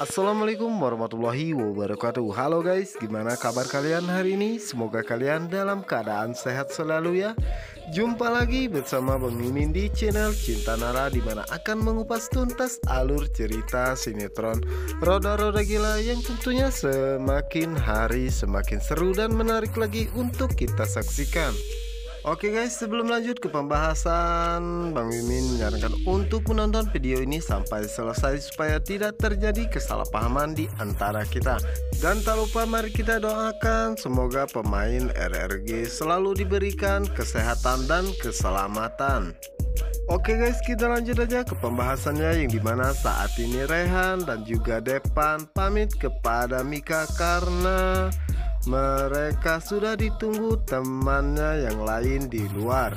Assalamualaikum warahmatullahi wabarakatuh. Halo guys, gimana kabar kalian hari ini? Semoga kalian dalam keadaan sehat selalu ya. Jumpa lagi bersama Bang Mimin di channel Cinta Nara, dimana akan mengupas tuntas alur cerita sinetron Roda-Roda Gila yang tentunya semakin hari semakin seru dan menarik lagi untuk kita saksikan. Oke guys, sebelum lanjut ke pembahasan, Bang Mimin menyarankan untuk menonton video ini sampai selesai supaya tidak terjadi kesalahpahaman di antara kita. Dan tak lupa mari kita doakan semoga pemain RRG selalu diberikan kesehatan dan keselamatan. Oke guys, kita lanjut aja ke pembahasannya, yang dimana saat ini Rehan dan juga Depan pamit kepada Mika karena mereka sudah ditunggu temannya yang lain di luar.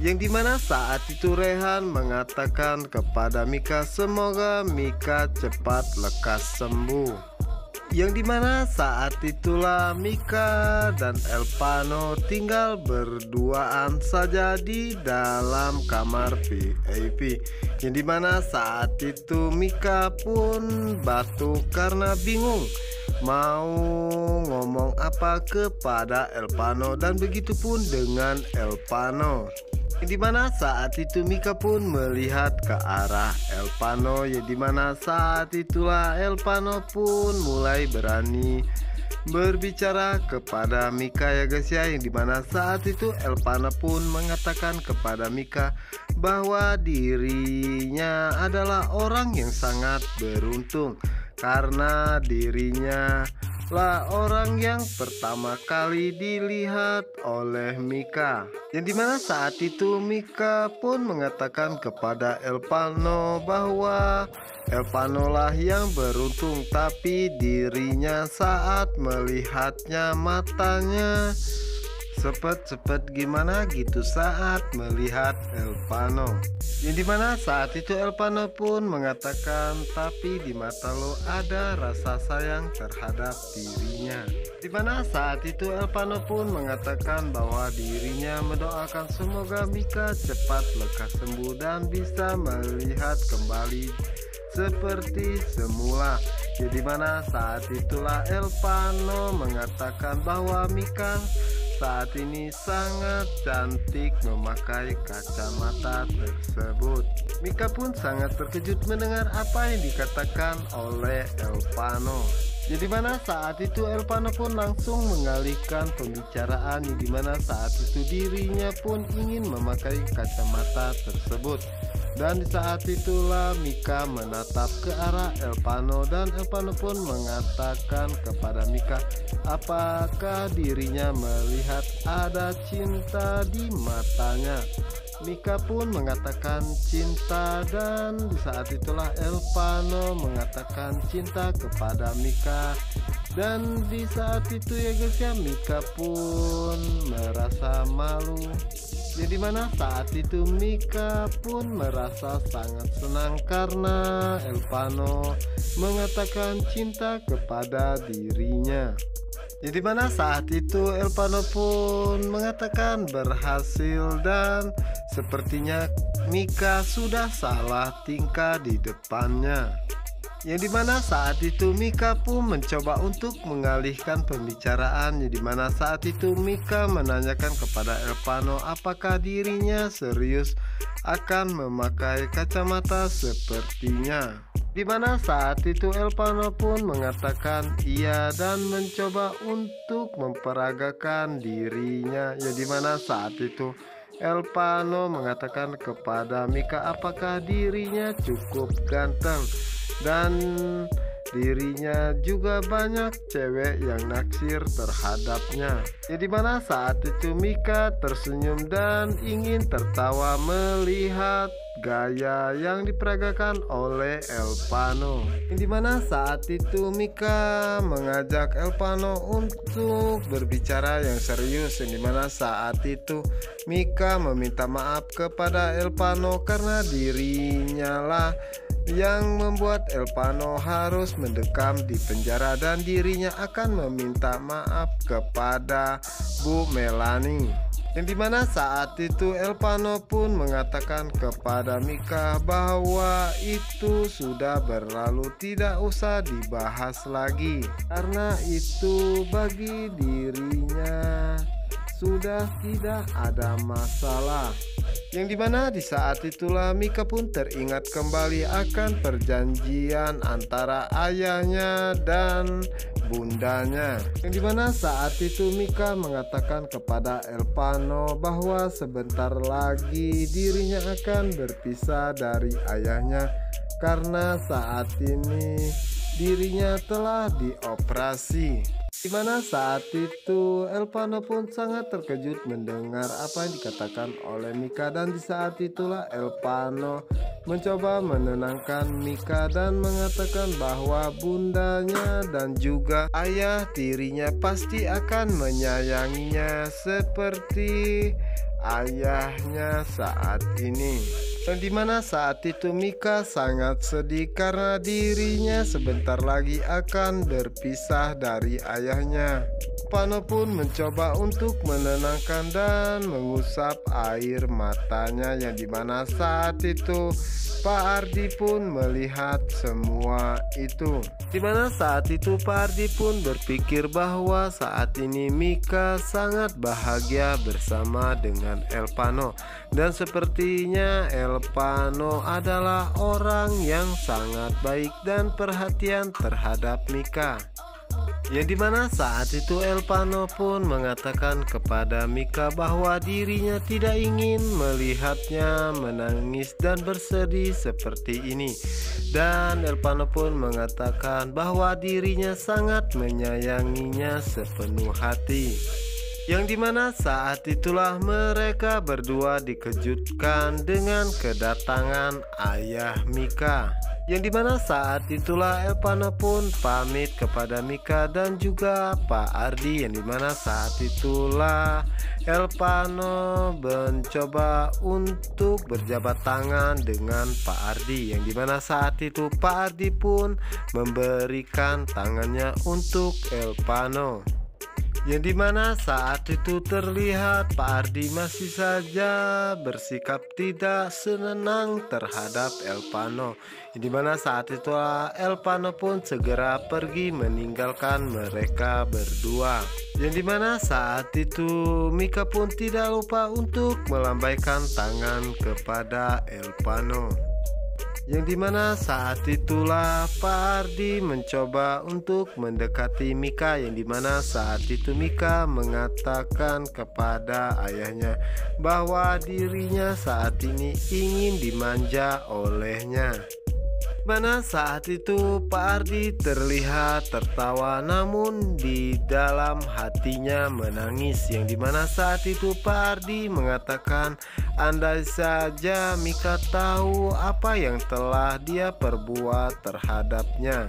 Yang dimana saat itu Rehan mengatakan kepada Mika semoga Mika cepat lekas sembuh. Yang dimana saat itulah Mika dan Elpano tinggal berduaan saja di dalam kamar VIP. Yang dimana saat itu Mika pun batuk karena bingung mau ngomong apa kepada Elpano, dan begitu pun dengan Elpano. Dimana saat itu Mika pun melihat ke arah Elpano, yang dimana saat itulah Elpano pun mulai berani berbicara kepada Mika ya guys ya. Yang dimana saat itu Elpano pun mengatakan kepada Mika bahwa dirinya adalah orang yang sangat beruntung karena dirinya lah orang yang pertama kali dilihat oleh Mika. Yang dimana saat itu Mika pun mengatakan kepada Elpano bahwa Elpano lah yang beruntung, tapi dirinya saat melihatnya matanya cepet-cepet gimana gitu saat melihat Elpano. Yang dimana saat itu Elpano pun mengatakan tapi di mata lo ada rasa sayang terhadap dirinya. Dimana saat itu Elpano pun mengatakan bahwa dirinya mendoakan semoga Mika cepat lekas sembuh dan bisa melihat kembali seperti semula. Jadi mana saat itulah Elpano mengatakan bahwa Mika saat ini sangat cantik memakai kacamata tersebut. Mika pun sangat terkejut mendengar apa yang dikatakan oleh Elpano. Jadi mana saat itu Elpano pun langsung mengalihkan pembicaraan, di mana saat itu dirinya pun ingin memakai kacamata tersebut. Dan di saat itulah Mika menatap ke arah Elpano, dan Elpano pun mengatakan kepada Mika apakah dirinya melihat ada cinta di matanya. Mika pun mengatakan cinta, dan di saat itulah Elpano mengatakan cinta kepada Mika. Dan di saat itu ya guys ya, Mika pun merasa malu. Jadi mana saat itu Mika pun merasa sangat senang karena Elpano mengatakan cinta kepada dirinya. Jadi mana saat itu Elpano pun mengatakan berhasil, dan sepertinya Mika sudah salah tingkah di depannya. Yang dimana saat itu Mika pun mencoba untuk mengalihkan pembicaraan. Yang dimana saat itu Mika menanyakan kepada Elpano apakah dirinya serius akan memakai kacamata sepertinya. Dimana saat itu Elpano pun mengatakan iya dan mencoba untuk memperagakan dirinya. Yang dimana saat itu Elpano mengatakan kepada Mika apakah dirinya cukup ganteng dan dirinya juga banyak cewek yang naksir terhadapnya. Jadi mana saat itu Mika tersenyum dan ingin tertawa melihat gaya yang diperagakan oleh Elpano. Di mana saat itu Mika mengajak Elpano untuk berbicara yang serius. Di mana saat itu Mika meminta maaf kepada Elpano karena dirinya lah yang membuat Elpano harus mendekam di penjara, dan dirinya akan meminta maaf kepada Bu Melanie. Yang dimana saat itu Elpano pun mengatakan kepada Mika bahwa itu sudah berlalu, tidak usah dibahas lagi, karena itu bagi dirinya sudah tidak ada masalah. Yang dimana di saat itulah Mika pun teringat kembali akan perjanjian antara ayahnya dan bundanya. Yang dimana saat itu Mika mengatakan kepada Elpano bahwa sebentar lagi dirinya akan berpisah dari ayahnya, karena saat ini dirinya telah dioperasi. Dimana saat itu Elpano pun sangat terkejut mendengar apa yang dikatakan oleh Mika, dan di saat itulah Elpano mencoba menenangkan Mika dan mengatakan bahwa bundanya dan juga ayah tirinya pasti akan menyayanginya seperti ayahnya saat ini. Dan dimana saat itu Mika sangat sedih karena dirinya sebentar lagi akan berpisah dari ayahnya. Elpano pun mencoba untuk menenangkan dan mengusap air matanya, yang dimana saat itu Pak Ardi pun melihat semua itu. Dimana saat itu Pak Ardi pun berpikir bahwa saat ini Mika sangat bahagia bersama dengan Elpano, dan sepertinya Elpano adalah orang yang sangat baik dan perhatian terhadap Mika. Yang dimana saat itu Elpano pun mengatakan kepada Mika bahwa dirinya tidak ingin melihatnya menangis dan bersedih seperti ini. Dan Elpano pun mengatakan bahwa dirinya sangat menyayanginya sepenuh hati. Yang dimana saat itulah mereka berdua dikejutkan dengan kedatangan ayah Mika. Yang dimana saat itulah Elpano pun pamit kepada Mika dan juga Pak Ardi. Yang dimana saat itulah Elpano mencoba untuk berjabat tangan dengan Pak Ardi. Yang dimana saat itu Pak Ardi pun memberikan tangannya untuk Elpano. Yang dimana saat itu terlihat Pak Ardi masih saja bersikap tidak senang terhadap Elpano. Yang dimana saat itu Elpano pun segera pergi meninggalkan mereka berdua. Yang dimana saat itu Mika pun tidak lupa untuk melambaikan tangan kepada Elpano. Yang dimana saat itulah Pak Ardi mencoba untuk mendekati Mika. Yang dimana saat itu Mika mengatakan kepada ayahnya bahwa dirinya saat ini ingin dimanja olehnya. Mana saat itu Pak Ardi terlihat tertawa, namun di dalam hatinya menangis. Yang dimana saat itu Pak Ardi mengatakan andai saja Mika tahu apa yang telah dia perbuat terhadapnya,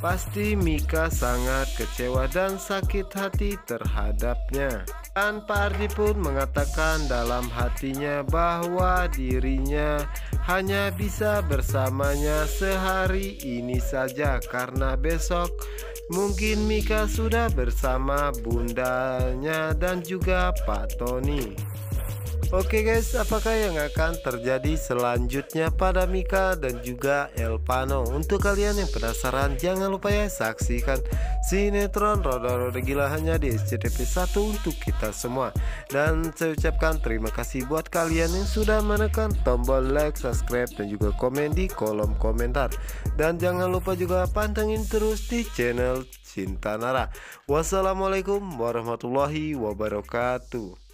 pasti Mika sangat kecewa dan sakit hati terhadapnya. Dan Pak Ardi pun mengatakan dalam hatinya bahwa dirinya hanya bisa bersamanya sehari ini saja, karena besok mungkin Mika sudah bersama bundanya dan juga Pak Tony. Oke guys, apakah yang akan terjadi selanjutnya pada Mika dan juga Elpano? Untuk kalian yang penasaran, jangan lupa ya saksikan sinetron Roda-Roda Gila hanya di SCTV 1 untuk kita semua. Dan saya ucapkan terima kasih buat kalian yang sudah menekan tombol like, subscribe, dan juga komen di kolom komentar. Dan jangan lupa juga pantengin terus di channel Cinta Nara. Wassalamualaikum warahmatullahi wabarakatuh.